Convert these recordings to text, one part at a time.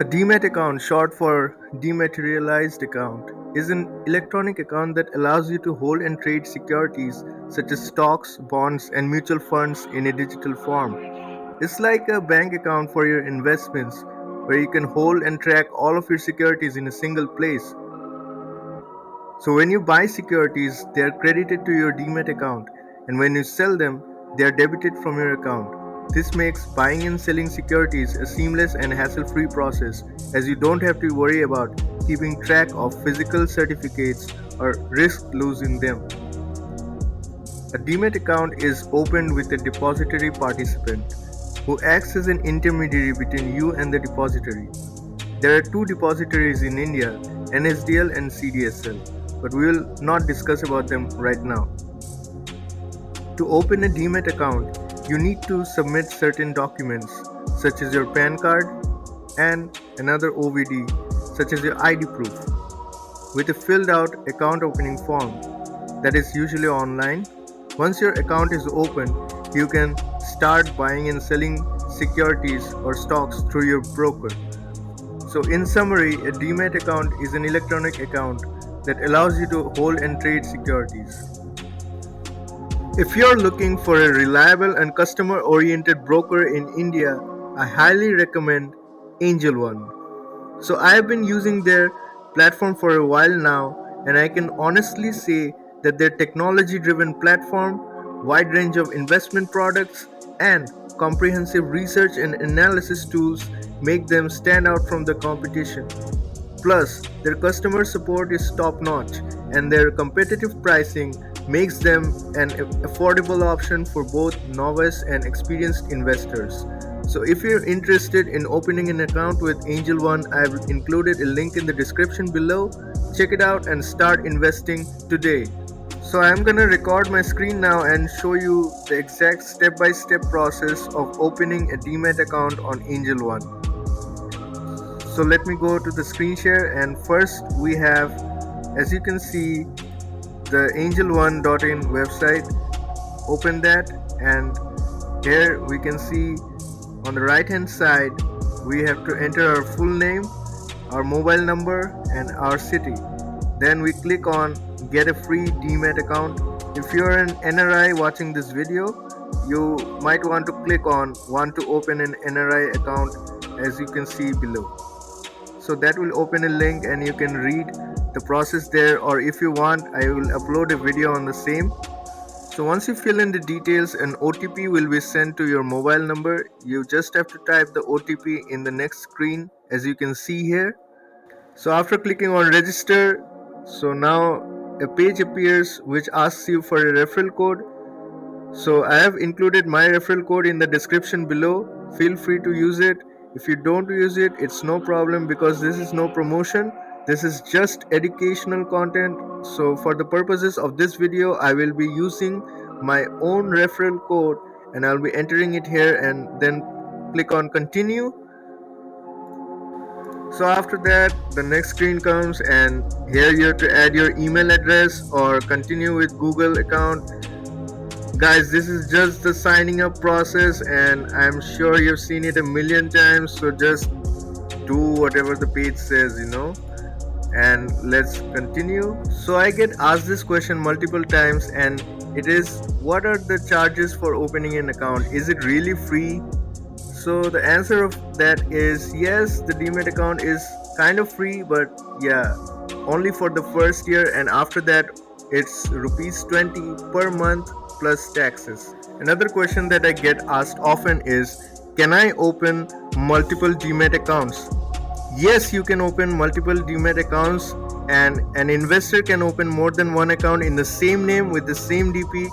A Demat account, short for dematerialized account, is an electronic account that allows you to hold and trade securities such as stocks, bonds, and mutual funds in a digital form. It's like a bank account for your investments where you can hold and track all of your securities in a single place. So when you buy securities, they are credited to your Demat account, and when you sell them, they are debited from your account. This makes buying and selling securities a seamless and hassle-free process, as you don't have to worry about keeping track of physical certificates or risk losing them. A Demat account is opened with a depository participant who acts as an intermediary between you and the depository. There are two depositories in India, NSDL and CDSL, but we will not discuss about them right now. To open a Demat account, you need to submit certain documents such as your PAN card and another OVD such as your ID proof with a filled out account opening form that is usually online. Once your account is open, you can start buying and selling securities or stocks through your broker. So, in summary, a Demat account is an electronic account that allows you to hold and trade securities. If you're looking for a reliable and customer oriented broker in India, I highly recommend Angel One. So, I have been using their platform for a while now, and I can honestly say that their technology driven platform, wide range of investment products, and comprehensive research and analysis tools make them stand out from the competition. Plus, their customer support is top notch, and their competitive pricing makes them an affordable option for both novice and experienced investors. So, if you're interested in opening an account with Angel One, I've included a link in the description below. Check it out and start investing today. So, I'm gonna record my screen now and show you the exact step by step process of opening a Demat account on Angel One. So let me go to the screen share, and first we have, as you can see, the angel1.in website. Open that, and here we can see on the right hand side we have to enter our full name, our mobile number, and our city. Then we click on get a free Demat account. If you're an NRI watching this video, you might want to click on want to open an NRI account, as you can see below. So that will open a link and you can read the process there, or if you want, I will upload a video on the same. So once you fill in the details, an OTP will be sent to your mobile number. You just have to type the OTP in the next screen, as you can see here. So after clicking on register, so now a page appears which asks you for a referral code. So I have included my referral code in the description below. Feel free to use it. If you don't use it, it's no problem, because this is no promotion. This is just educational content. So for the purposes of this video, I will be using my own referral code, and I'll be entering it here and then click on continue. So after that, the next screen comes, and here you have to add your email address or continue with Google account. Guys, this is just the signing up process, and I'm sure you've seen it a million times, so just do whatever the page says, and let's continue. So I get asked this question multiple times, and it is, what are the charges for opening an account? Is it really free? So the answer of that is yes, the Demat account is kind of free, but yeah, only for the first year, and after that it's rupees 20 per month plus taxes. Another question that I get asked often is, can I open multiple Demat accounts? Yes, you can open multiple Demat accounts, and an investor can open more than one account in the same name with the same DP.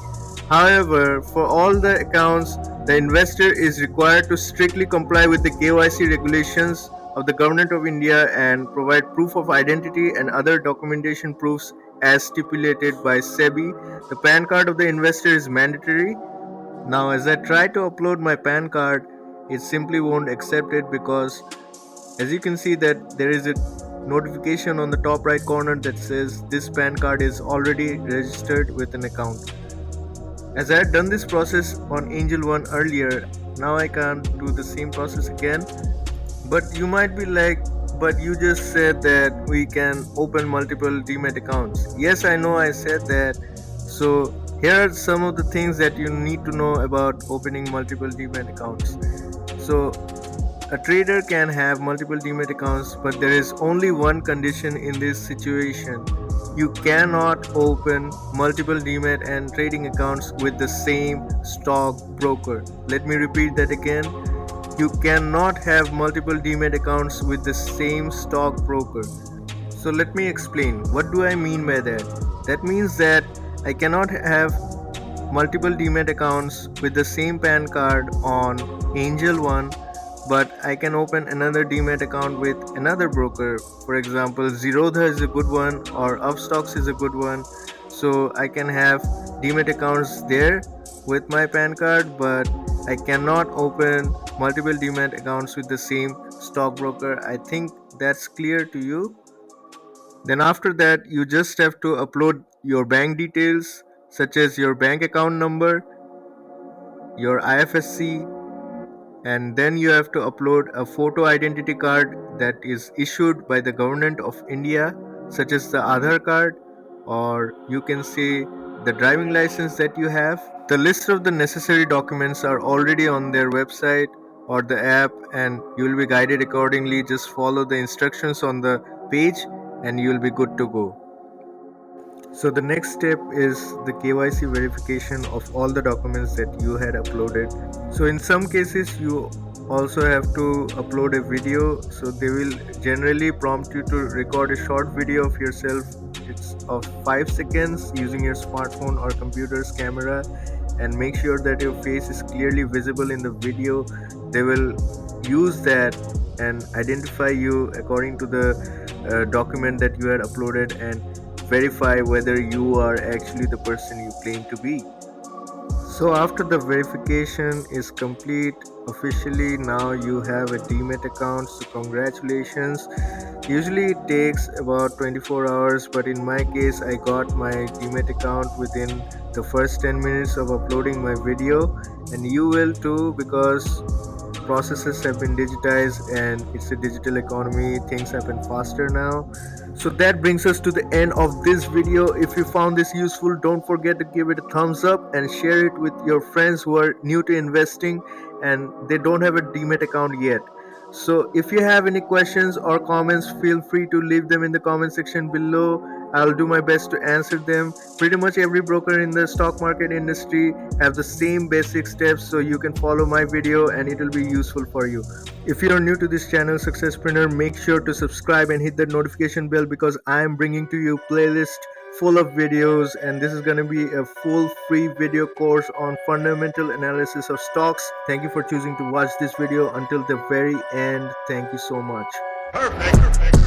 However, for all the accounts, the investor is required to strictly comply with the KYC regulations of the Government of India and provide proof of identity and other documentation proofs as stipulated by SEBI. The PAN card of the investor is mandatory. Now, as I try to upload my PAN card, it simply won't accept it, because as you can see that there is a notification on the top right corner that says this PAN card is already registered with an account. As I had done this process on Angel One earlier, now I can't do the same process again. But you might be like, but you just said that we can open multiple Demat accounts. Yes, I know I said that. So here are some of the things that you need to know about opening multiple Demat accounts. So a trader can have multiple Demat accounts, but there is only one condition in this situation. You cannot open multiple Demat and trading accounts with the same stock broker. Let me repeat that again. You cannot have multiple Demat accounts with the same stockbroker. So let me explain. What do I mean by that? That means that I cannot have multiple Demat accounts with the same PAN card on Angel One, but I can open another Demat account with another broker. For example, Zerodha is a good one, or Upstocks is a good one. So I can have Demat accounts there with my PAN card, but I cannot open multiple Demat accounts with the same stockbroker. I think that's clear to you. Then after that, you just have to upload your bank details, such as your bank account number, your IFSC, and then you have to upload a photo identity card that is issued by the government of India, such as the Aadhaar card, or you can say the driving license that you have. The list of the necessary documents are already on their website or the app, and you will be guided accordingly. Just follow the instructions on the page and you will be good to go. So the next step is the KYC verification of all the documents that you had uploaded. So in some cases you also have to upload a video, so they will generally prompt you to record a short video of yourself. It's of 5 seconds using your smartphone or computer's camera, and make sure that your face is clearly visible in the video. They will use that and identify you according to the document that you had uploaded and verify whether you are actually the person you claim to be. So after the verification is complete, officially now you have a Demat account. So congratulations. Usually it takes about 24 hours, but in my case I got my Demat account within the first 10 minutes of uploading my video, and you will too, because processes have been digitized and it's a digital economy. Things happen faster now. So that brings us to the end of this video. If you found this useful, don't forget to give it a thumbs up and share it with your friends who are new to investing and they don't have a Demat account yet. So if you have any questions or comments, feel free to leave them in the comment section below. I'll do my best to answer them. Pretty much every broker in the stock market industry have the same basic steps, so you can follow my video and it will be useful for you. If you are new to this channel, Successpreneur, make sure to subscribe and hit that notification bell, because I am bringing to you playlist full of videos, and this is going to be a full free video course on fundamental analysis of stocks. Thank you for choosing to watch this video until the very end. Thank you so much. Perfect.